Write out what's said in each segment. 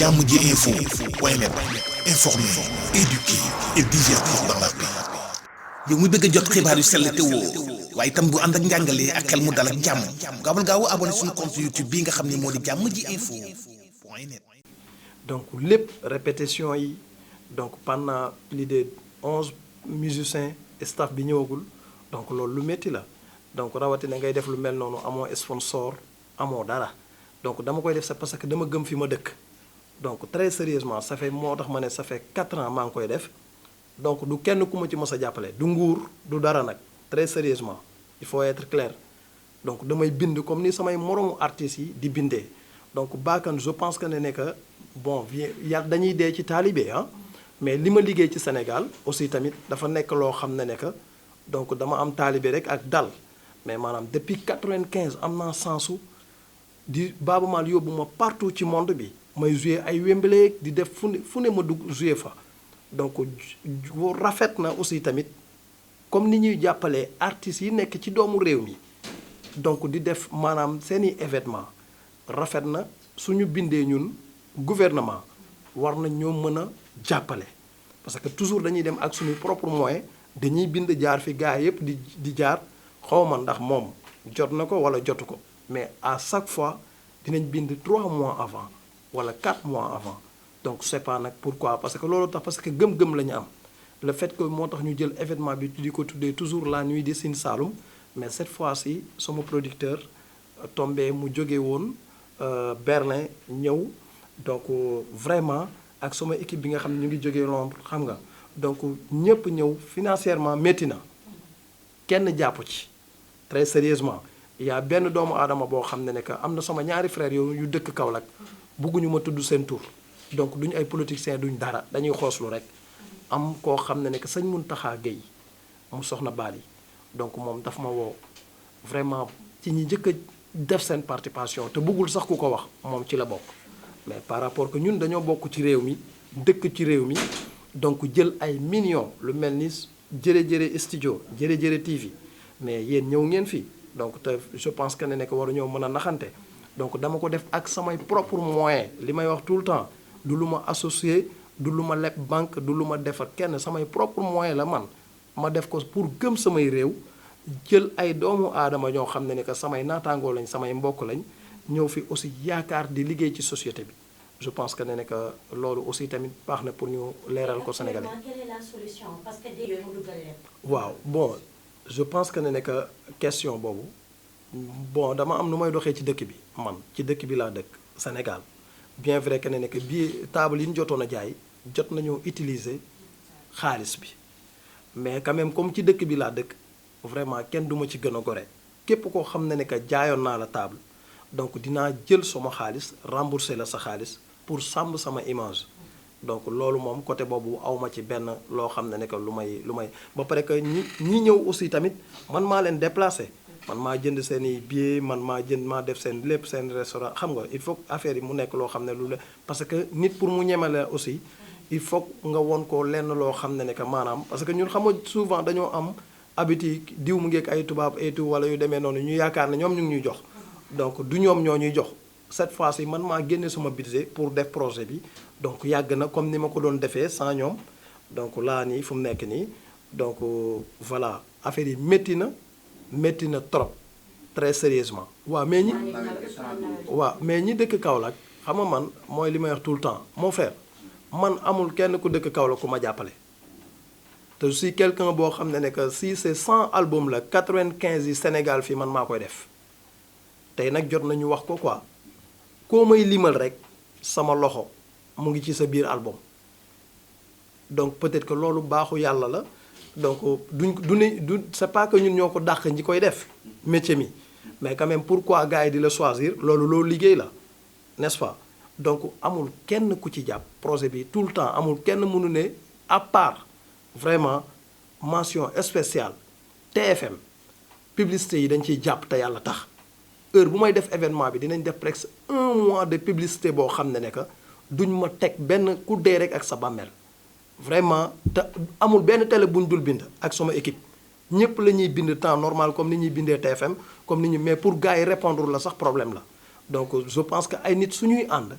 jàmm ji info point net, informer, éduquer et divertir dans la paix. yow mu bëgg a jot xibaar yu sell te woo waaye itam bu ànd ak njàngalee ak xel mu dal ak jàmm gaawal gaaw abonné suñu compte YouTube bi nga xam ne moo di jàmm ji info point net. donc lépp répétition yi donc pendant plus de 11 musiciens staff bi ñëwagul donc loolu lu métti la donc rawatina ngay def lu mel noonu amoo sponsor amoo dara donc dama koy def c'est parce que dama gëm fi ma dëkk donc très sérieusement ça fait moo tax ma ne ça fait 4 ans maa ngi koy def donc du kenn ku ma ci mës a jàppale du nguur du dara nag très sérieusement il faut être clair donc damay bind comme ni samay moromu artistes yi di bindee donc Bakane je pense que ne que bon yàlla dañuy dee ci taalibe ah mais li ma liggéey ci Sénégal aussi tamit dafa nekk loo xam ne que donc dama am taalibe rek ak dal mais maanaam depuis 95 am naa sensu di Baaba Maal yóbbu ma partout ci monde bi may joué ay Wembley di def fu ne ma dugg joué fa donc rafet na aussi tamit comme ni ñuy jàppalee artistes yi nekk ci doomu réew mi donc di def maanaam seeni événement rafet na suñu bindee ñun gouvernement war na ñoo mën a jàppale parce que toujours dañuy dem ak suñu propre moyen dañuy bind jaar fi gars yëpp di jaar xawma ndax moom jot na ko wala jotu ko mais à chaque fois dinañ bind 3 mois avant wala 4 mois avant donc c'est pas nag pourquoi parce que loolu tax parce que gëm-gëm la ñu am le fait que moo tax ñu jël événement bi di ko tuddee toujours la nuit de Sine Saloum mais cette fois-ci sama producteur tombé mu jóge woon Berlin ñëw donc vraiment ak sama équipe bi nga xam ne ñu ngi jógee Londres xam nga donc ñëpp ñëw financièrement métti na kenn jàpp ci très sérieusement il y a benn doomu aadama boo xam ne que am na sama ñaari frères yu dëkk Kaolack bugguñu ma tudd seen tur donc duñu ay politiciens duñ dara dañuy xooslu rek am koo xam ne que sëñ Mountakha Gueye mu soxna Bali donc moom daf ma woo vraiment ci ñi njëkk a def seen participation te bëggul sax ku ko wax moom ci la bokk mais par rapport que ñun dañoo bokk ci réew mi dëkk ci réew mi donc jël ay millions lu mel ni jërë studio jërë TV mais yéen ñëw ngeen fii donc te je pense que ne que waruñoo mën a naxante donc dama ko def ak samay propre moyen li may wax tout le temps du lu ma associé du lu ma leb banque du lu ma defar kenn samay propre moyen la man ma def ko pour gëm samay réew jël ay doomu aadama ñoo xam ne que samay naataangoo lañ samay mbokk lañ ñëw fi aussi yaakaar di liggéey ci société bi je pense que ne que loolu aussi tamit baax na pour ñu leeral ko Sénégalais. Quelle est la solution parce que waaw bon je pense que ne que question boobu bon dama am nu may doxee ci dëkk bi man ci dëkk bi laa dëkk Sénégal bien vrai que ne que bii table yi ñu jotoon a jaay jot nañoo utiliser xaalis bi mais quand même comme ci dëkk bi laa dëkk vraiment kenn du ma ci gën a gore képp koo xam ne que jaayoon naa la table donc dinaa jël sama xaalis rembourser la sa xaalis pour sàmm sama image donc loolu moom côté boobu awma ci benn loo xam ne que lu may ba pare que ñi ñëw aussi tamit man maa leen déplacé man maa jënd seen i billets man maa def seen lépp seen restaurant xam nga il faut affaire yi mu nekk loo xam ne lu la parce que nit pour mu ñemale aussi il faut nga won ko lenn loo xam ne que maanaam parce que ñun xam nga souvent dañoo am habitude diw mu ngeek ay tubaab et tout wala yu demee noonu ñu yaakaar ne ñoom ñu ngi ñuy jox donc du ñoom ñoo ñuy jox cette fois-ci man maa génne sama budget pour def projet bi donc yàgg na comme ni ma ko doon defee sans ñoom donc laa nii fu mu nekk nii donc voilà affaire yi métti na trop très sérieusement waaw mais ñi dëkk Kaolack xam nga man mooy li may wax tout le temps mon frère man amul kenn ku dëkk Kaolack ku ma jàppale te si quelqu'un boo xam ne que si c'est 100 albums la 95 yi Sénégal fii man maa koy def tey nag jot nañu wax ko quoi koo may limal rek sama loxo mu ngi ci sa biir album donc peut-être que loolu baaxu yàlla la donc du c'est pas que ñun ñoo ko dàq ñi koy def métier mi mais quand même pourquoi gars yi di la choisir loolu liggéey la n'est-ce pas donc amul kenn ku ci jàpp projet bi tout le temps amul kenn mënu ne à part vraiment mention spéciale TFM publicité yi dañ ciy jàpp te yàlla tax heure bu may def événement bi dinañ def presque 1 mois de publicité boo xam ne que duñ ma teg benn ku dee rek ak sa bàmmeel vraiment te amul benn télé buñ dul bind ak sama équipe ñëpp la ñuy bind temps normal comme ni ñuy bindee TFM comme ni ñu mais pour gars yi répondre la sax problème la donc je pense que ay nit suñuy ànd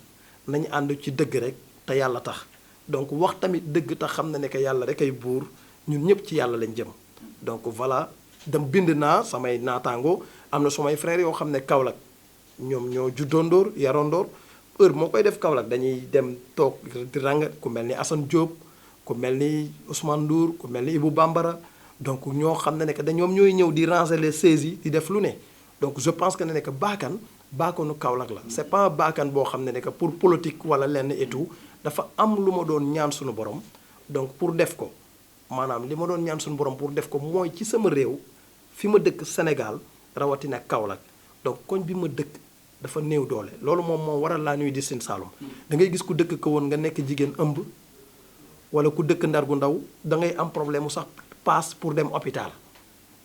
nañ ànd ci dëgg rek te yàlla tax donc wax tamit dëgg te xam na ne que yàlla rek ay buur ñun ñëpp ci yàlla lañ jëm donc voilà dem bind naa samay naataango am na sumay frères yoo xam ne Kaolack ñoom ñoo juddoondoor yarondoor heure moo koy def Kaolack dañuy dem toog di rang ku mel ni Assane Diop ku mel ni Ousmane Ndour ku mel ni Ibou Bambara donc ñoo xam ne que ñoom ñooy ñëw di ranger les seize yi di def lu ne donc je pense que ne que baakanu Kaolack la c'est pas baakan boo xam ne que pour politique wala lenn et tout dafa am lu ma doon ñaan suñu borom donc pour def ko maanaam li ma doon ñaan suñu borom pour def ko mooy ci sama réew fi ma dëkk Sénégal rawatina Kaolack donc koñ bi ma dëkk dafa néew doole loolu moom moo waral la nuit du Sine Saloum da ngay gis ku dëkk ko woon nga nekk jigéen ëmb wala ku dëkk ndar gu ndaw da ngay am problème mu sax passe pour dem hôpital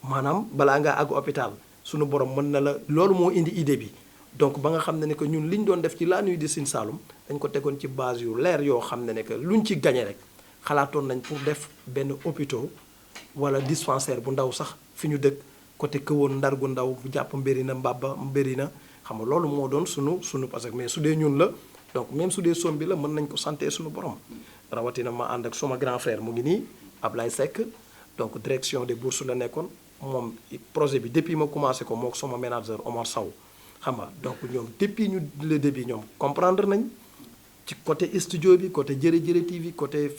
maanaam balaa ngaa àgg hôpital suñu borom mën na la loolu moo indi idée bi donc ba nga xam ne que ñun li ñu doon def ci la nuit du Sine Saloum dañ ko tegoon ci base yu leer yoo xam ne que luñ ci gagné rek xalaatoon nañ pour def benn hôpital wala dispensaire bu ndaw sax fi ñu dëkk côté Këwoon ndar gu ndaw bu jàpp Mbérina Mbaba Mbérina xam nga loolu moo doon sunu parce que mais su dee ñun la donc même su dee som bi la mën nañ ko santé suñu borom rawatina ma ànd ak suma grand frère mu ngi nii Ablaye Seck donc direction des bourses la nekkoon moom projet bi depuis ma commencé ko mook sama manager Omar Sow xam nga donc ñoom depuis ñu le début ñoom comprendre nañ ci côté studio bi côté Jërë Jërë TV côté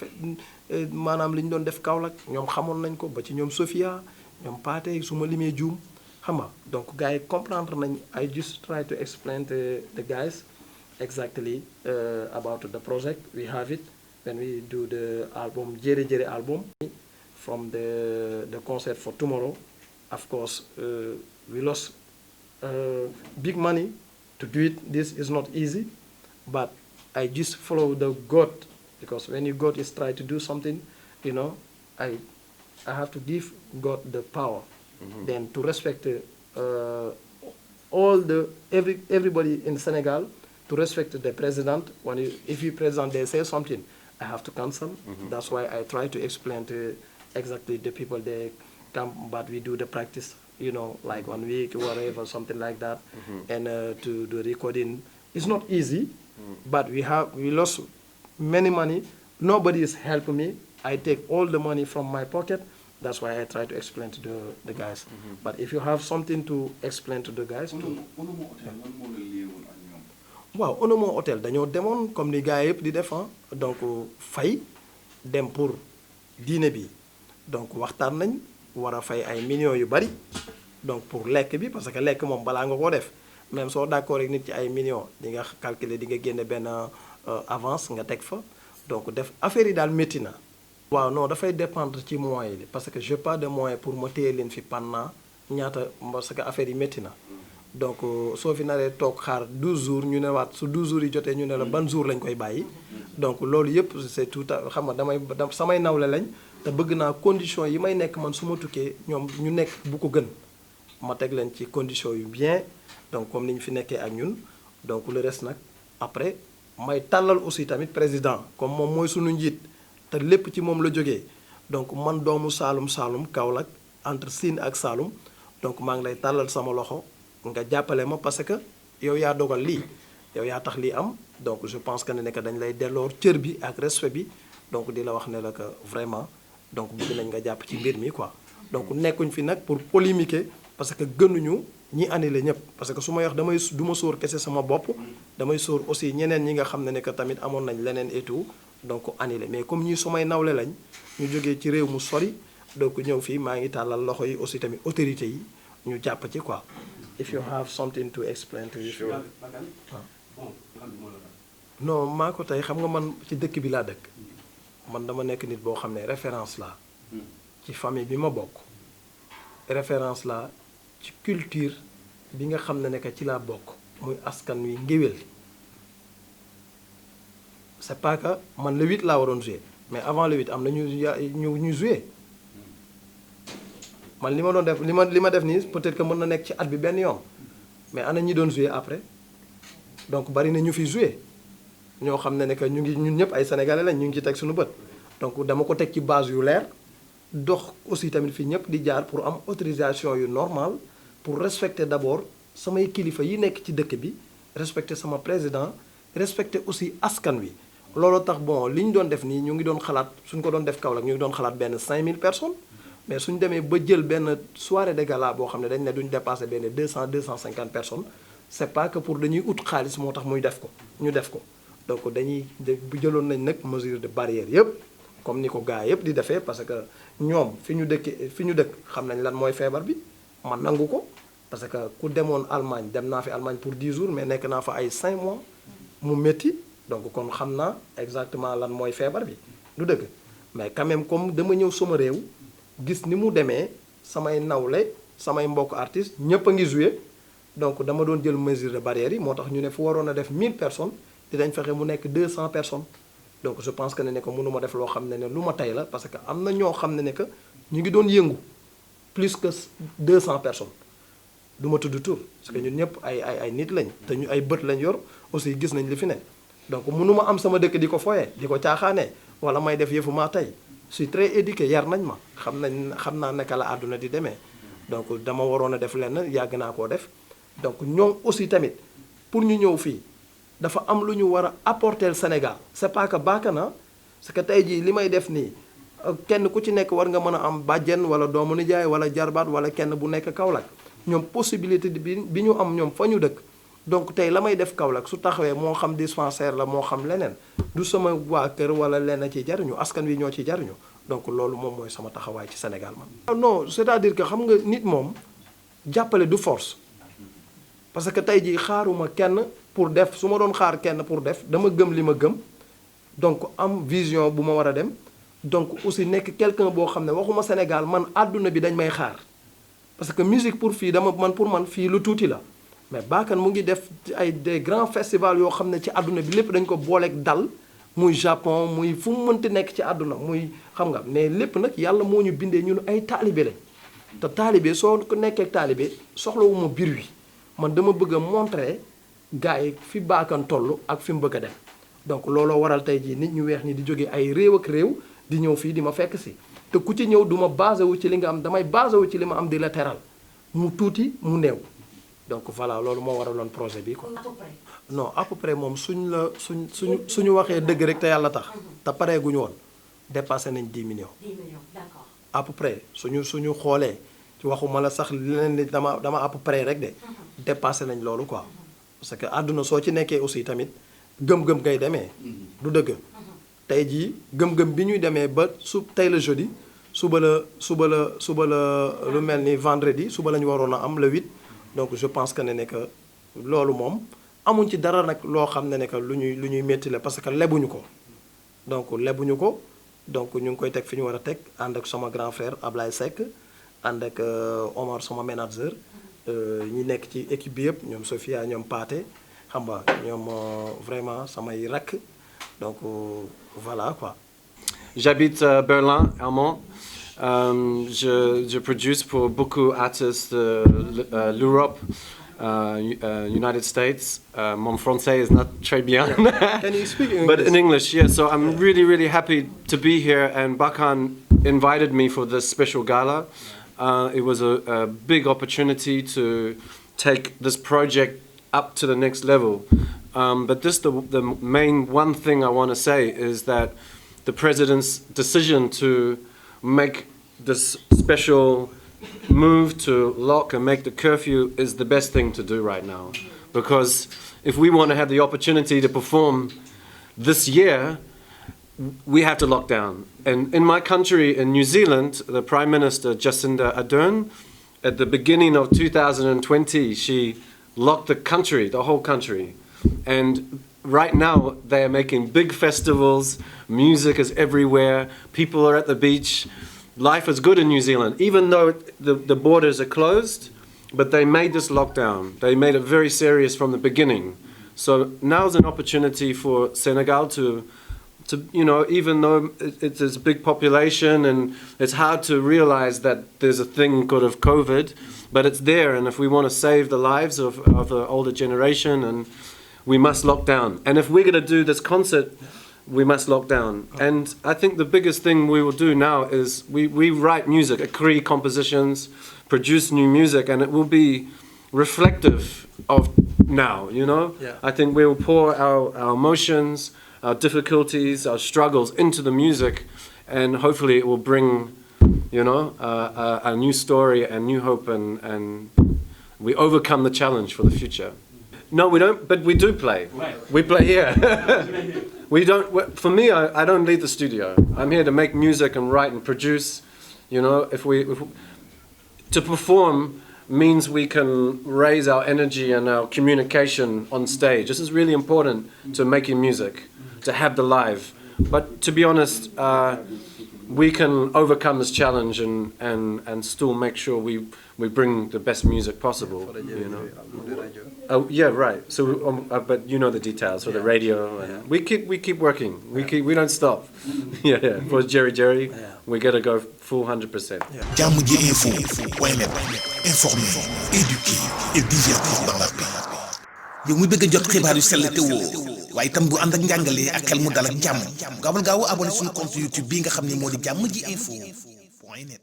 maanaam li ñu doon def Kaolack ñoom xamoon nañ ko ba ci ñoom Sofia ñoom Paate su ma limee juum xam nga donc gars yi comprendre nañ I just try to explain to the guys exactly about the project we have it when we do the album Jërë Jërë album from the concert for tomorrow of course we lost big money to do it. This is not easy, but I just follow the God because when you God is try to do something, you know, I have to give God the power, then to respect everybody in Senegal, to respect the president. If you president they say something, I have to cancel. That's why I try to explain to exactly the people they come, but we do the practice. You know, like 1 week or whatever, something like that, and to do recording. It's not easy, but we lost many money. Nobody is helping me. I take all the money from my pocket. That's why I try to explain to the guys. But if you have something to explain to the guys, waaw Onomo Hotel dañoo demoon comme ni gars yëpp di def donc fay dem pour dîner bi donc waxtaan nañ war a fay ay millions yu bari donc pour lekk bi parce que lekk moom balaa nga koo def même soo d'accord rek nit ci ay millions di nga calculer di nga génne benn avance nga teg fa donc def affaire yi daal métti na. waaw non dafay dépendre ci moyens yi parce que j'ai pas de moyens pour ma téye leen fi pendant ñaata parce que affaire yi métti na donc soo fi naree toog xaar 12 jours ñu ne waat su 12 jours yi jotee ñu ne la ban jour lañ koy bàyyi donc loolu yëpp c'est tout xam nga damay samay nawle lañ. te bëgg naa condition yi may nekk man su ma tukkee ñoom ñu nekk bu ko gën ma teg leen ci condition yu bien donc comme ni ñu fi nekkee ak ñun donc le reste nag après may tàllal aussi tamit président comme moom mooy sunu njiit te lépp ci moom la jógee donc man doomu Saalum Kaolack entre Sine ak Saalum donc maa ngi lay tàllal sama loxo nga jàppale ma parce que yow yaa dogal lii yow yaa tax lii am donc je pense que ne que dañ lay delloo cër bi ak respect bi donc di la wax ne la que vraiment donc bëgg nañ nga jàpp ci mbir mi quoi donc nekkuñ fi nag pour polémiquer parce que gënuñu ñi annulé ñëpp parce que su ma wax du ma sóor kese sama bopp damay sóor aussi ñeneen ñi nga xam ne que tamit amoon nañ leneen et tout donc annulé mais comme ñi sumay nawle lañ ñu jógee ci réew mu sori donc ñëw fii maa ngi tàllal loxo yi aussi tamit autorités yi ñu jàpp ci quoi. if you have something to explain to you. non maa ko tey xam nga man ci dëkk bi laa dëkk. man dama nekk nit boo xam ne référence la ci famille bi ma bokk référence la ci culture bi nga xam ne que ci laa bokk muy askan wi ngéwél c'est pas que man le 8 laa waroon jouer mais avant le 8 am na ñu jouer man li ma doon def li ma def nii peut-être que mën na nekk ci at bi benn yoon mais ana ñi doon jouer après donc bari na ñu fi jouer ñoo xam ne que ñun ñëpp ay sénégalais lañ ñu ngi ci teg suñu bët donc dama ko teg ci base yu leer dox aussi tamit fii ñëpp di jaar pour am autorisation yu normal pour respecter d'abord samay kilifa yi nekk ci dëkk bi respecter sama président respecter aussi askan wi loolu tax bon li ñu doon def nii ñu ngi doon xalaat suñ ko doon def Kaolack ñu ngi doon xalaat benn 5000 personnes mais suñ demee ba jël benn soirée de gala boo xam ne dañ ne duñ dépasser benn 250 personnes c'est pas que pour dañuy ut xaalis moo tax muy def ko ñu def ko donc dañuy bu jëloon nañ nag mesure de barrière yëpp comme ni ko gars yëpp di defee parce que ñoom fi ñu dëkk xam nañ lan mooy feebar bi man nangu ko parce que ku demoon Allemagne dem naa fi Allemagne pour 10 jours mais nekk naa fa ay 5 mois mu métti donc kon xam naa exactement lan mooy feebar bi du dëgg mais quand même comme dama ñëw sama réew gis ni mu demee samay nawle samay mbokk artistes ñëpp a ngi joué donc dama doon jël mesure de barrière yi moo tax ñu ne fu waroon a def 1000 personnes dinañ fexe mu nekk 200 personnes donc je pense que ne que mënuma def loo xam ne lu ma tey la parce que am na ñoo xam ne que ñu ngi doon yëngu plus que 200 personnes du ma tudd tur parce que ñun ñëpp ay nit lañ te ñu ay bët lañ yor aussi gis nañ li fi ne donc mënuma am sama dëkk di ko foyee di ko caaxaanee wala may def yëfu maa tey je suis très éduqué yar nañ ma xam naa naka la àdduna di demee donc dama waroon a def lenn yàgg naa koo def donc ñoom aussi tamit pour ñu ñëw fii dafa am lu ñu war a apporter Sénégal c'est pas que baaka na parce que tey jii li may def nii kenn ku ci nekk war nga mën a am bàjjen wala doomu nijaay wala jarbaat wala kenn bu nekk Kaolack ñoom possibilité bi ñu am ñoom fa ñu dëkk donc tey la may def Kaolack su taxawee moo xam dispensaire la moo xam leneen du sama waa kër wala leneen ci jariñu askan wi ñoo ci jariñu donc loolu moom mooy sama taxawaay ci Sénégal man. non c'est-à-dire que xam nga nit moom jàppale du force parce que tey jii xaaruma kenn pour def su ma doon xaar kenn pour def dama gëm li ma gëm donc am vision bu ma war a dem donc aussi nekk quelqu'un boo xam ne waxuma Sénégal man àdduna bi dañ may xaar parce que musique pour fii pour man fii lu tuuti la. mais Bakane mu ngi def ay des grands festivals yoo xam ne ci àdduna bi lépp dañ ko booleeg dal muy Japon muy fu mu mënti nekk ci àdduna muy xam nga mais lépp nag yàlla moo ñu bindee ñun ay taalibe lañ te taalibe soo ko nekkee taalibe soxlawuma bir wi man dama bëgg a montrer gars yi fi Bakane toll ak fi mu bëgg a dem donc looloo waral tey jii nit ñu weex ñi di jóge ay réew ak réew di ñëw fii di ma fekk si te ku ci ñëw du ma basé wu ci li nga am damay basé wu ci li ma am di la teral mu tuuti mu néew. donc voilà loolu moo waraloon projet bi quoi. non à peu près moom suñu waxee dëgg rek te yàlla tax. te pareeguñu woon dépassé nañ 10 millions. 10 millions d'accord. à peu près suñu xoolee ci waxuma la sax leneen ni dama à peu près rek de. dépassé nañ loolu quoi. parce que àdduna soo ci nekkee aussi tamit gëm-gëm ngay demee. du dëgg. tey jii gëm-gëm bi ñuy demee ba tey la jeudi suba la lu mel ni vendredi suba la ñu waroon a am le 8. donc je pense que ne que loolu moom amuñ ci dara nag loo xam ne que lu ñuy métti la parce que lebuñu ko donc lebuñu ko donc ñu ngi koy teg fi ñu war a teg ànd ak sama grand frère Ablaye Seck ànd ak Omar sama manager ñi nekk ci équipe bi yëpp ñoom Sophia ñoom Pathé xam nga ñoom vraiment samay rakk donc voilà quoi. J'habite Berlin, Allemand. Je produce pour beaucoup d'artistes l'Europe, United States. Mon français is not très bien. Can you speak English? But in English, yeah. So I'm really, really happy to be here, and Bakane invited me for this special gala. It was a big opportunity to take this project up to the next level. But the main one thing I want to say is that the president's decision to make this special move to lock and make the curfew is the best thing to do right now. Because if we want to have the opportunity to perform this year, we have to lock down. And in my country, in New Zealand, the Prime Minister, Jacinda Ardern, at the beginning of 2020, she locked the country, the whole country. And right now, they are making big festivals, music is everywhere, people are at the beach. Life is good in New Zealand, even though the borders are closed, but they made this lockdown. They made it very serious from the beginning. So now's an opportunity for Senegal to you know, even though it's a big population and it's hard to realize that there's a thing called of COVID, but it's there, and if we want to save the lives of the older generation, and we must lock down. And if we're going to do this concert, we must lock down. And I think the biggest thing we will do now is we write music, create compositions, produce new music, and it will be reflective of now, you know? Yeah. I think we'll pour our emotions, our difficulties, our struggles into the music, and hopefully it will bring, you know, a new story and new hope, and we overcome the challenge for the future. No, we don't, but we do play. We play here. We don't, for me, I don't leave the studio. I'm here to make music and write and produce. You know, to perform means we can raise our energy and our communication on stage. This is really important to making music, to have the live. But to be honest, we can overcome this challenge and still make sure we bring the best music possible. You know. Oh yeah, right. So, but you know the details for the radio. And we keep working. We don't stop. Yeah. For Jerry, we gotta go full 100%. Jammji info point net informer, éduquer et divertir dans la paix. yow muy bëgg a jot xibaar yu sell te woo waaye itam bu ànd ak njàngalee ak xel mu dal ak jàmm gaawal gaaw abonné suñu compte YouTube bi nga xam ne moo di Jammji info point net